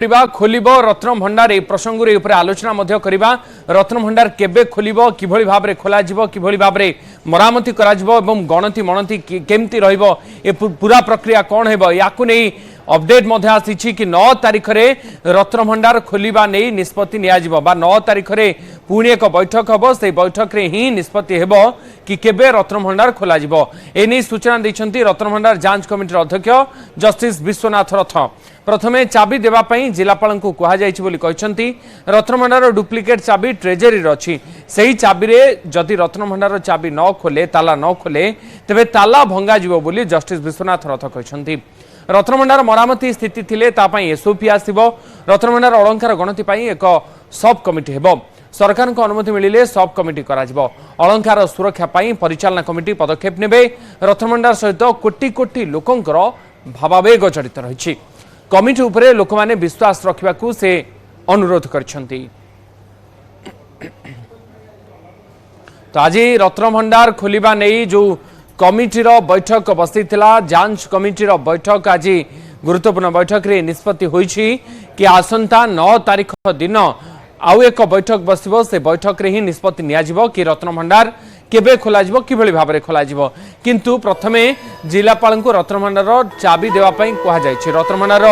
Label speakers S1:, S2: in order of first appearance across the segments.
S1: खोलिब रत्न भंडार ए प्रसंग आलोचना करिबा। रत्न भंडार केबे खोलिब किभଳି भाबरे खोला जिवो किभଳି भाबरे मरामती करा जिवो एवं गणति मणति केमती रहिबो ए पूरा प्रक्रिया कोन हेबो याकु नै अपडेट मध्य आसी कि 9 तारिख रे रत्न भंडार खोलिबा नै निष्पत्ति निया जिवो बा 9 तारिख रे पुणी एक बैठक हबो से बैठक रे ही निष्पत्ति हेबो कि केबे रत्न भंडार खोला जिवो ए नै सूचना दैछंती रत्न भंडार जांच कमिटी अध्यक्ष जस्टिस विश्वनाथ रथ। प्रथमे चाबी देवाई जिलापाल को कहते रत्न भंडार डुप्लिकेट चाबी ट्रेजेरी अच्छी से चाबी रे जदि रत्न भंडार चाबी न खोले ताला न खोले तेबे ताला भंगा जिवो बोली जस्टिस विश्वनाथ रथ कहते। रत्न भंडार मरामती स्थिति थिले तापाई एसओपी आसिबो। रत्न भंडार अलंकार गणति पाई एक सब कमिटी हेबो। सरकार को अनुमति मिलिले सब कमिटी कराजिबो। अलंकार सुरक्षा पाई परिचालना कमिटी पदक्षेप नेबे। रत्न भंडार सहित कोटी कोटी लोकंकर भावावेग जड़ित रही कमिटी उपरे लोक माने विश्वास रखा से अनुरोध करछंती। तो आज रत्न भंडार खोलिबा नहीं जो कमिटीर बैठक बसीथिला जांच कमिटीर बैठक आज गुरुत्वपूर्ण बैठक रे निष्पत्ति होईछि कि आसंता 9 तारिख दिन आउ एक बैठक बसिबो। से बैठक रे ही निष्पत्ति निया जिवो कि रत्न भंडार केबे खोला जिवो किभଳି भाबरे खोला जिवो। किंतु प्रथमे जिलापाल को रत्न भंडार चाबी देवा पई कहा जायछि। रत्न भंडार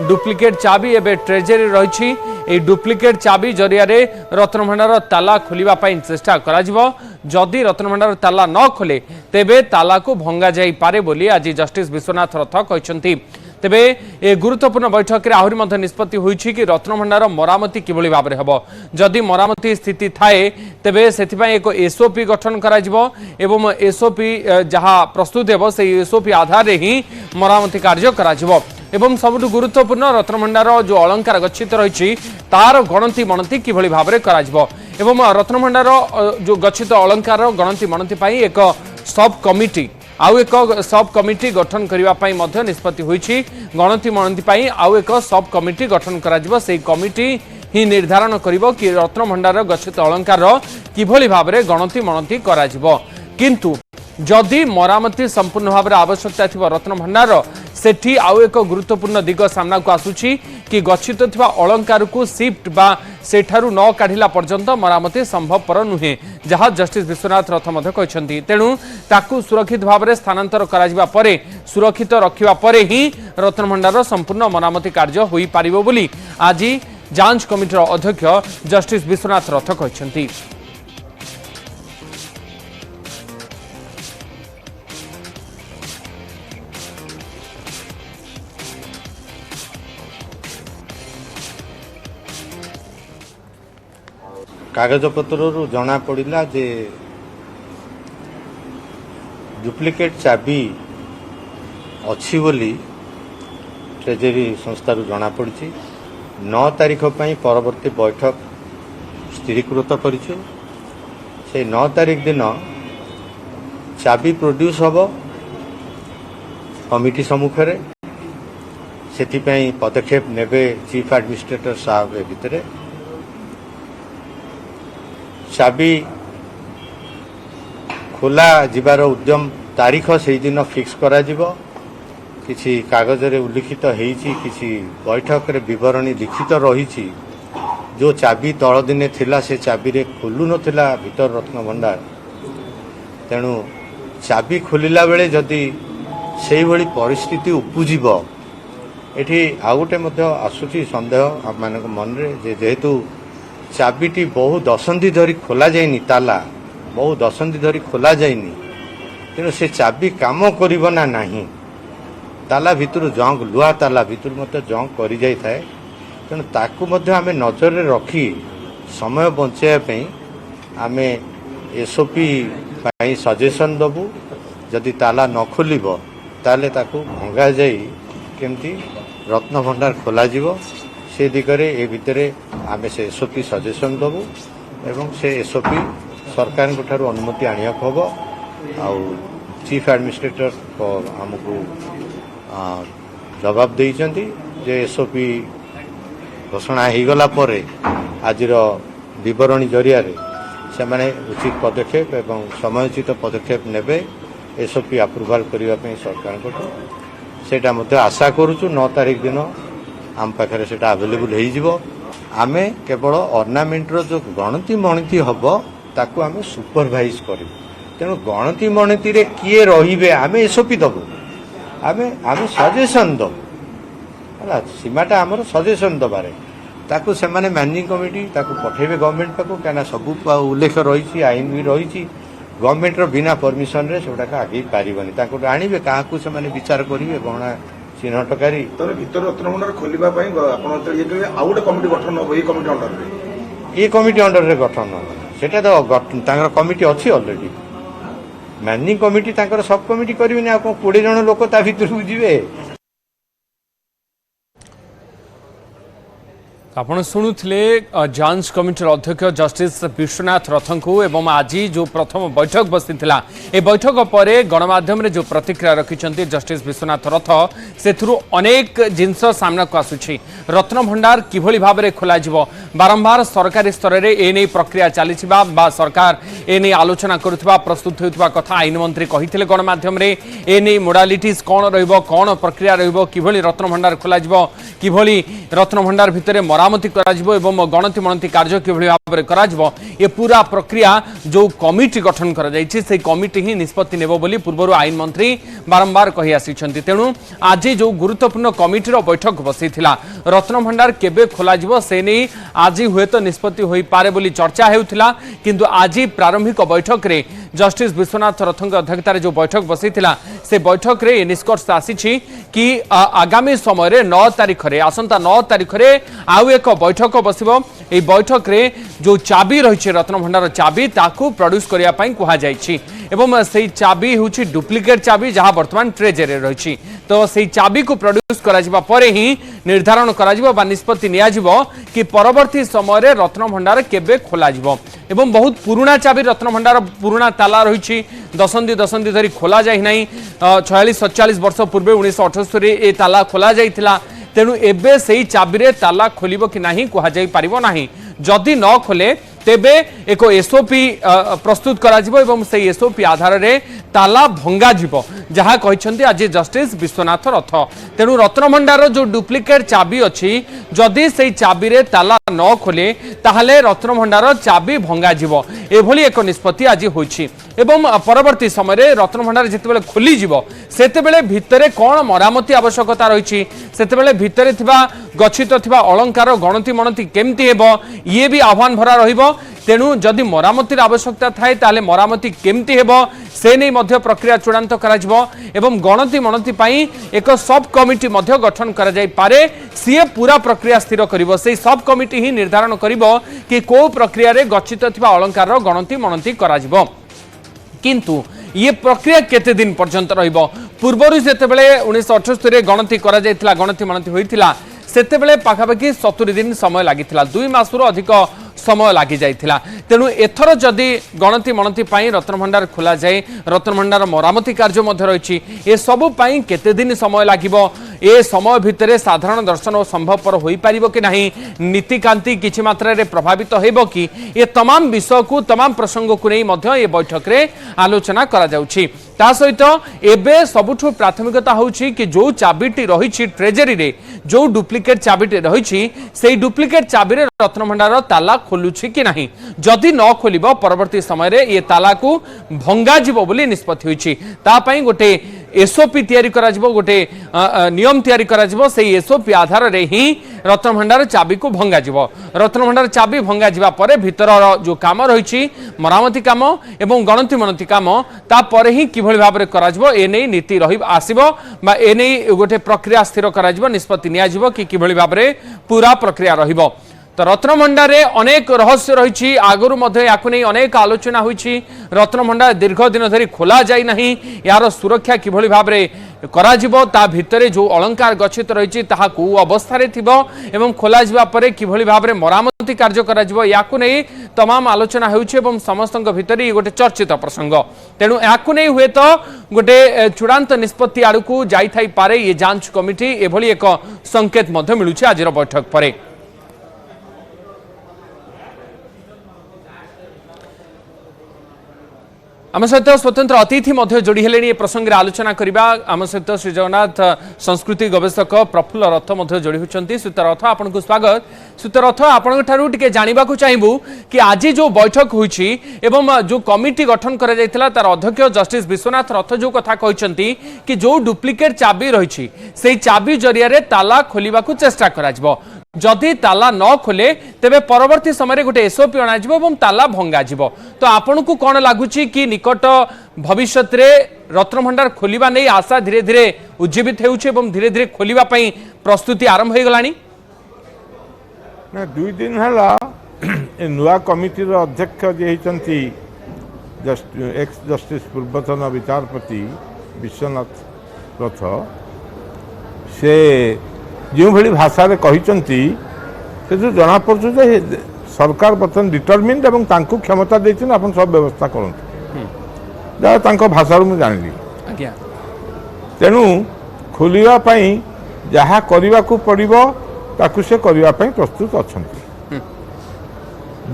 S1: डुप्लिकेट चाबी एबे ट्रेजेरी रही ए डुप्लिकेट चाबी जरिया रे रत्न भंडार ताला खोलिबा पई चेष्टा करा जिवो। जदि रत्न भंडार ताला न खोले तेबे ताला को भंगा जाई पारे बोली आज जस्टिस विश्वनाथ रथ कहछंती। तेबे ए गुरुत्वपूर्ण बैठक रे आहुरी मध्य निष्पत्ति होईछि कि रत्न भंडार मरामती किभଳି भाबरे हबो। जदि मरामती स्थिति थाए तेबे सेथिपई एक एसओपी गठन करा जिवो एवं एसओपी जहा प्रस्तुत हेबो से एसओपी आधार रे ही मरामती कार्य करा जिवो। एवं सबुठु गुरुत्वपूर्ण रत्न भंडार जो अलंकार गच्छित रही तार गणति मणति किभଳି भाबरे करा जिवो एवं रत्न भंडार जो गच्छित अलंकार गणति मणति पाई एक सब कमिटी आउ एक सब कमिटी गठन करने मध्य निष्पत्ति होईछि। गणति मणति पाई आउ एक सब कमिटी गठन करा जिवो। से कमिटी ही निर्धारण करिवो कि रत्न भंडार गच्छित अलंकार किभଳି भाबरे गणति मणति करा जिवो। किंतु जदि मरामती संपूर्ण भाव आवश्यकता थी रत्न भंडार सेठी आउ एक गुरुत्वपूर्ण दिग सामना को आसुची कि गच्छित थिबा अलंकार को शिफ्ट बा सेठारु न काढिला पर्यंत मरामती संभवपर नुहे जहाँ जस्टिस विश्वनाथ रथ मध्य कहछंती। तेणु ताकू सुरक्षित भाव में स्थानांतर करा परे सुरक्षित रखिबा परे ही रत्न भंडार संपूर्ण मरामती कार्य होई पारिबो बोली आज जांच कमिटीर अध्यक्ष जस्टिस विश्वनाथ रथ कहछंती।
S2: कागजपत्र जना पड़ा जे डुप्लिकेट चाबी अच्छी बोली ट्रेजेरी संस्था जना पड़ी 9 तारिख पर परवर्ती बैठक स्थिरीकृत कर 9 तारिख दिन चाबी प्रोड्यूस हम कमिटी सम्मुखें से पदक्षेप नेबे चीफ एडमिनिस्ट्रेटर साहब ए भितर चाबी खोला जीवार उद्यम तारीख से दिन फिक्स करा जिवो। किसी कागज रे उल्लिखित होईची किसी बैठक रे विवरणी लिखित रही जो चाबी तल दिने थिला से चाबी रे खोलु नथिला भीतर रत्न भंडार। तेणु चाबी खोलिला बेले जदि सेही भली परिस्थिति उपजीव एठी आउ गोटे मध्य आसुची संदेह आप मानक मन रे जेहेतु चाबीटी बहु दशंधि धरी खोला जाइनी ताला बहु दशंधि धरी खोला जाइनी तेणु से चाबी काम करिबो ना नाही ताला भितर जंग लुहा ताला भितर मते जंग करि जाय थाए। तेणु ताकू मध्य आमे नजर रे रखी समय बंचाया पई आमे एसओपी पई सजेशन दबु जदि ताला न खोलिबो ताले ताकू भंगा जाई केमती रत्न भंडार खोला जिवो से दिगरे ए भितरे आमे से एसओपी सजेशन दबु एवं से एसओपी सरकार ठारू अनुमति आनिया हबो। आउ चीफ एडमिनिस्ट्रेटर को हमको जवाब देइचंती जे एसओपी घोषणा हो गला परे आजिर विवरणी जरिया रे से माने उचित पदक्षेप एवं समयोचित पदक्षेप नेबे एसओपी अप्रूवाल करने सरकार सेटा आशा करूँ 9 तारिख दिन आम पाखे से आवेलेबल हो आमे केवल अर्णामेंटर जो गणति मणति हम ताकू आमे सुपरभाइज करूँ तेणु गणति मणति रे किए रे आम एसओपी दबू आमे आमे सजेसन दबू है सीमाटा आमर सजेसन दबारे ताकू से माने मैनेजिंग कमिटी ताकू पठेबे गवर्नमेंट पाकू क्या सब उल्लेख रही आईन भी रही गवर्नमेंट बिना परमिशन रे सेटाक आगे पारिबनी ताकू आनिबे काहाकू से माने विचार करिवे गहना चिन्हटकारी
S3: तबे भीतर रत्नभंडार खोलिबा पई आपण ये कहबे आ गोटे कमिटी गठन हो कमिटी अंडर रे
S2: ये कमिटी अंडर रे गठन हो सेटा तो तांकर कमिटी अछि ऑलरेडी मैनेजिंग कमिटी तांकर सब कमिटी करिवे आ 20 जण लोक ता भीतर बुझिबे
S1: आपण शुणुले जांच कमिटीर अध्यक्ष जस्टिस विश्वनाथ रथ को एवं आज जो प्रथम बैठक बसी ए बैठक पर गणमाध्यम जो प्रतिक्रिया रखिंट जस्टिस विश्वनाथ रथ से अनेक जिनस सामना को आसूची रत्नभंडार किभली भाव में खोल बारंबार सरकारी स्तर में एने प्रक्रिया चली सरकार एने आलोचना करुवा प्रस्तुत होता कथा आईन मंत्री कही गणमाध्यम एने मोडालिटीज कौन रौन प्रक्रिया रिभली रत्नभंडार खोल किभली रत्नभंडार भितर मरामती एवं गणति मणति कार्य किभली भाव में करा ये पूरा प्रक्रिया जो कमिटी गठन कर कमिटी ही निष्पत्ति नेब बोली पूर्व आईन मंत्री बारंबार कही आसी तेणु आज जो गुरुत्वपूर्ण कमिटीर बैठक बसी रत्नभंडार केबे खोल से नहीं आज हुए तो निष्पत्ति हो पारे बोली चर्चा होता किंतु आज प्रारंभिक बैठक रे जस्टिस विश्वनाथ रथ अध्यक्षतार जो बैठक बसी से बैठक रे निष्कर्ष आसी कि आगामी समय 9 तारिख रे आसंता 9 तारिख रे आउ एक बैठक बसिबो ए बैठक रे जो चाबी रही रत्नभंडार चाबी ताकू प्रोड्यूस करिया पई कुहा जायछि एवं से चाबी होछि डुप्लिकेट चाबी जहां वर्तमान ट्रेजरी रही तो से चाबी को प्रोड्यूस करा परे ही निर्धारण करा निष्पत्ति नियाजिबो कि परवर्ती समय रे रत्नभंडार केबे खोला जिवो एवं बहुत पुराना चाबी रत्नभंडार पुराना ताला रही दशंधि धरी खोला जाई नहीं 46-47 वर्ष पूर्व 1978 ए ताला खोला जाइथिला तेणु एबे से चाबी रे ताला खोलिबो कि नाही कुहा जाई परिबो नाही जदि न खोले तेबे एक एसओपी प्रस्तुत करा जिवो एवं से एसओपी आधार रे ताला भंगा जिवो जहाँ कहिसेंती आज जस्टिस विश्वनाथ रथ तेणु रत्नभंडार जो डुप्लिकेट चाबी अच्छी जदि से चाबी रे ताला न खोले ताहले रत्नभंडार चाबी भंगा जिवो एभली एक निष्पत्ति आज होइछि एवं परवर्ती समय रे रत्नभंडार जेतेबेले खोली जिवो सेतेबेले भितरे कोन मरामती आवश्यकता रहिछि सेतेबेले भितरे थिबा गच्छित थिबा अलंकार गणति मणति केमति हेबो ये भी आह्वान भरा रहिबो तेणु जदि मरामतीर आवश्यकता थाए ताले मरामती केमति हेबो से नहीं मध्य प्रक्रिया चूड़ांत करा एवं गणति मणति पाई एक सब कमिटी मध्य गठन करा जाई पारे सीए पूरा प्रक्रिया स्थिर करिवो से सब कमिटी ही निर्धारण करिवो कि को प्रक्रिया रे गच्छित थिबा अलंकार गणति मणति करा जिवो किंतु ये प्रक्रिया केते दिन पर्यंत रहिबो पूर्वरु जेतेबेले 1978 रे गणति करा जायतिला गणति मणति होइतिला सेतेबेले पाखापाखि 70 दिन समय लागितिला 2 मासरो अधिक समय लगी जाइथिला तेणु एथर जदि गणति मणति पाई रत्नभंडार खोला जाए रत्नभंडार मरामती कार्य मध्य रही ए सबु पाई केते दिन समय लागिबो ए समय भितरे साधारण दर्शन संभवपर हो पारिबो कि नहीं नीतिकांति किछि मात्रा रे प्रभावित हेबो कि ए तमाम विषय को तमाम प्रसंग को नहीं मध्य ए बैठक रे आलोचना करा जाउछि ता सहित एबे सबुठु प्राथमिकता होछि कि जो चाबिटी रही ट्रेजरी रे जो डुप्लिकेट चाबिटी रही से डुप्लिकेट चाबी रे रत्नभंडार ताला खोलुछि कि नहीं जदि न खोलिबो परवर्ती समय रे ये ताला को भंगा जिवो बोली निष्पत्ति होइछि ता पई गोटे एसओपी तैयारी करा जिवो गोटे नियम तैयारी करा जिवो से एसओपी आधार रे ही रत्नभंडार चाबी को भंगा जिवो रत्नभंडार चाबी भंगा जिवा परे भीतर जो काम रही मरामती काम एवं गणति मणति काम ता परे ही किभली भाव में करा जिवो ए नै नीति रही आसीबो बा ए नै गोटे प्रक्रिया स्थिर करा जिवो निष्पत्ति निया जिवो कि किभली भाव में पूरा प्रक्रिया रहिबो तो रत्नभंडार अनेक रहस्य रही आगुरी नहीं अनेक आलोचना होती रत्नभंडार दीर्घ दिन धरी खोला जाई नहीं यार सुरक्षा किभली भाव में करा जिवो ता भितरे जो अलंकार गच्छित रही ताहा को अवस्था रे थिबो एवं खोला जिवा परे किभली भाव में मरामती कार्य करा जिवो याकु नहीं तमाम आलोचना होउछि एवं समस्तक भितरे गोटे चर्चित प्रसंग तेणु याकु नहीं हुए तो गोटे चूड़ांत निष्पत्ति आड़कू जाई थाई पारे ये जांच कमिटी एभली एक संकेत मध्य मिलुछि आजिर बैठक परे आम सहित स्वतंत्र अतिथि जोड़ी हेले प्रसंग आलोचना करवा आम सहित श्री जगन्नाथ संस्कृति गवेषक प्रफुल्ल रथ जोड़ी होती सुत रथ आपन को स्वागत सुत रथ आपण जानवा चाहबू कि आज जो बैठक होती जो कमिटी गठन कर तार अध्यक्ष जस्टिस विश्वनाथ रथ जो कथा कहते कि जो डुप्लिकेट चाबी रही से चाबी जरिया ताला खोलने को चेष्टा करा जदि ताला न खोले तेबे परवर्ती समय गोटे एसओपी अणाजिबो ताला भंगा जिवो तो आपन को कौन लगुच कि निकट भविष्य रत्नभंडार खोलिबा नहीं आशा धीरे धीरे उज्जीवित होउछे एवं धीरे धीरे खोलिबा पई प्रस्तुति आरंभ हो गलानी
S4: ना 2 दिन हला नुआ कमिटी रो अध्यक्ष जे हिचंती एक्स जस्टिस पूर्वतन विचारपति विश्वनाथ रथ से जो भली भाषा रे कहिचंती से जो जना पड़छ जे सरकार बर्तन डिटरमिन्ड एवं तांको क्षमता देछन अपन सब व्यवस्था करंत जा तांको भाषा मु जानली
S1: आज्ञा
S4: तेणु खोलिया पई जहा करिवा को पड़िबो ताकु से करिवा पई प्रस्तुत अछंती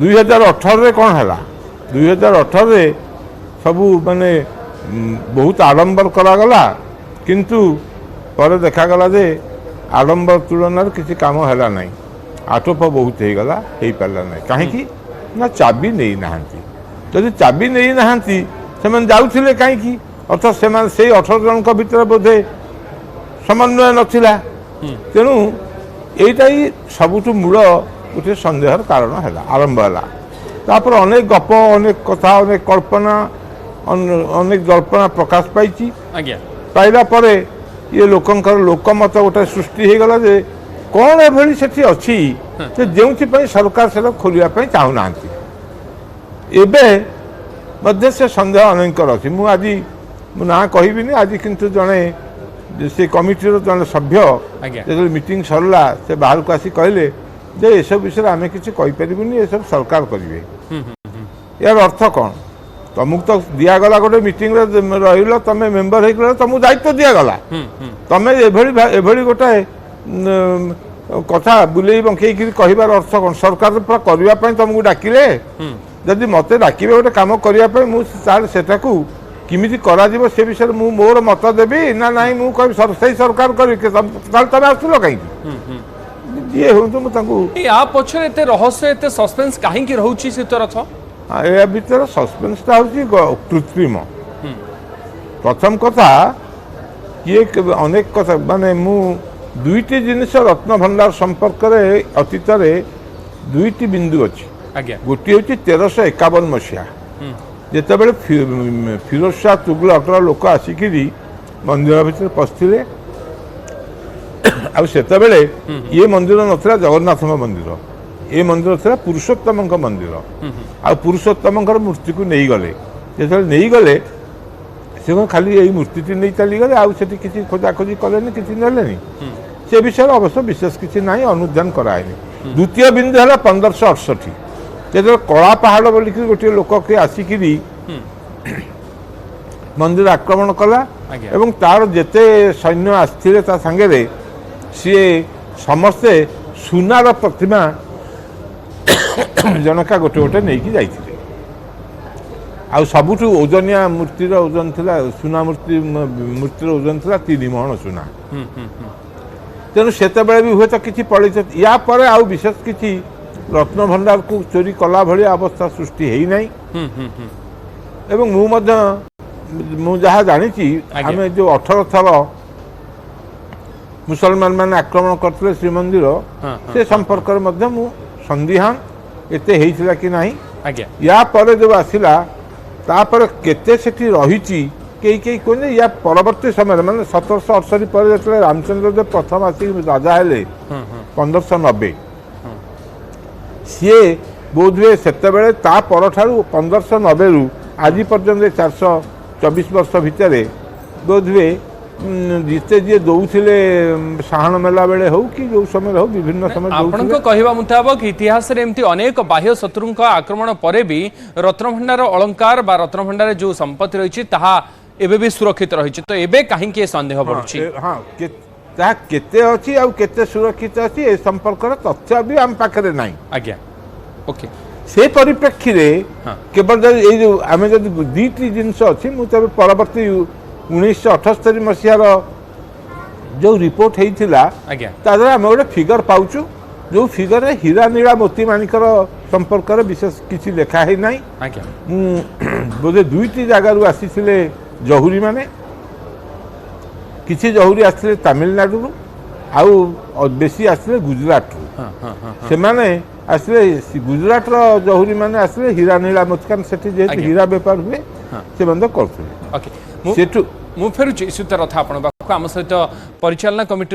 S4: 2018 रे कोन हला 2018 रे सबु माने बहुत आडंबर करा गला किंतु पर देखा गला जे आडंबर तुलन किसी काम है ना आटोप बहुत हो गला हो पारा ना कहीं ना चाबी नहीं नहांती जदि चाबी नहीं नहांती से जाऊे कहीं अर्थात से 18 जन भीतर बोधे समन्वय नथिला तेणु यहीटा ही सबुठ मूल गोटे सन्देहर कारण है आरंभ है अनेक गप अनेक कथा अनेक कल्पना अनेक जल्पना प्रकाश पाई पाइला परे ये लोकंकर लोकमत गोटे सृष्टि हो गला जे कौन एभली सेठी अच्छी जो सरकार से खोलिया चाहूना एबे मध्य से सन्देह अनेकर अच्छी मु आज मु ना कहबिनी आज किंतु जड़े से कमिटी जड़े सभ्य जो मीटिंग सरला से बाहर को आसी कहले जे ये सब विषय आम किसी कहीपरिबुनी ये सब सरकार करेंगे यार अर्थ कौन तुमको तो दिगला गोटे मीटिंग रही तुम मेम्बर हो तुमको दायित्व दिगला तुम एभली गोटे कथा बुले बंकई कहबार अर्थ कौन सरकार पूरा करने तुमको डाकिले जदि मत डाके गोटे कम करने मुझे किमिति करा से विषय मु मोर मत देवी ना ना मुझे सही सरकार कर तुम आसल कहीं ये हूँ
S1: या पछरे एते रहस्य एते सस्पेंस काहे की रहउची सीतरथ
S4: या भीतर सस्पेंसटा हूँ कृत्रिम प्रथम कथा ये अनेक कथा माने मु दुईटी जिनिस रत्न भंडार संपर्क अतीत दुईटी बिंदु अच्छी गोटे हूँ 1351 मसीहा जिते बड़े फिरोज शाह तुगलकर लोक आसिक मंदिर भीतर पशिले आते ये मंदिर नथिला जगन्नाथ मंदिर ये मंदिर था पुरुषोत्तम मंदिर आ पुरुषोत्तम मूर्ति को नहीं गले जो नहीं गले से खाली यही मूर्ति नहीं चलीगले आठी किसी खोजाखोजी कले किसी नेले से विषय अवश्य विशेष किसी ना अनुधान कराएनि द्वितीय बिंदु है 1568 जो कला पहाड़ बोल गोटे लोक किए आसिक मंदिर आक्रमण कला एवं तार जेते सैन्य आसते सांगे सी समस्ते सुनार प्रतिमा जनका गोटे गोटे नहीं जाइए आ सबुठ ओजनिया मूर्तिर ओजन थिला सुना मूर्तिर ओजन थिला 3 महण सुना तेणु से भी हुए तो किसी पड़े या पर आउ विशेष किसी रत्न भंडार को चोरी कला भली अवस्था सृष्टि है नहीं मु जहा जानी आम जो 18 थर मुसलमान मैंने आक्रमण करते श्रीमंदिर से संपर्क में संदिहान एते हेइथिला कि नहीं या पर जो आसिला तापर केते सेठी रहिची कई कहने या परवर्ती समय माने 1768 पर जो रामचंद्र जो प्रथम आसिक राजा हेले 1590 सी बोध हुए से ता पर 1590 रु आज पर्यंत 424 वर्ष भितर बोध हुए जिते जी दौले साहन मेला बेले हो कि जो समय हो विभिन्न समय
S1: आपन को कहवा मुताबिक इतिहास रे एमती अनेक बाह्य शत्रु आक्रमण परे भी रत्नभंडार अलंकार बा रत्नभंडार जो संपत्ति रही ताहा एबे भी सुरक्षित रही तो एबे काहे के संदेह बढ़ुची
S4: हां केते अछि आ केते सुरक्षित अछि ए संपर्क तथ्य भी हम पाखरे नाही
S1: आज्ञा ओके
S4: से परिप्रेक्षी
S1: हाँ।
S4: केवल आम जब दुईटी जिनस अच्छी मुझे परवर्ती 1978 मसीहार जो रिपोर्ट होता
S1: आज्ञा
S4: ताद्वारा आम गोटे फिगर पाचु जो फिगर हीरा नीला मोती माणिकर संपर्क विशेष किसी लेखा है ना
S1: आज्ञा
S4: बोधे दुईटी जगार आसी जहुरी माने किसी जहुरी आसते तमिलनाडु आउ बेसी आसते गुजरात
S1: हाँ हाँ हाँ
S4: से माने आसले गुजरात जहुरी माने आसले हीरा नीला मोती कारण से जेहेतु
S1: आज्ञा।
S4: हीरा बेपार हुए
S1: हाँ।
S4: से बंद करते
S1: ओके
S4: सेठू
S1: ମୁଁ ଫେରୁଛି ଈଶ୍ୱର ରଥ ଆପଣଙ୍କ ପାଖକୁ ଆମ ସହିତ ପରିଚାଳନା କମିଟି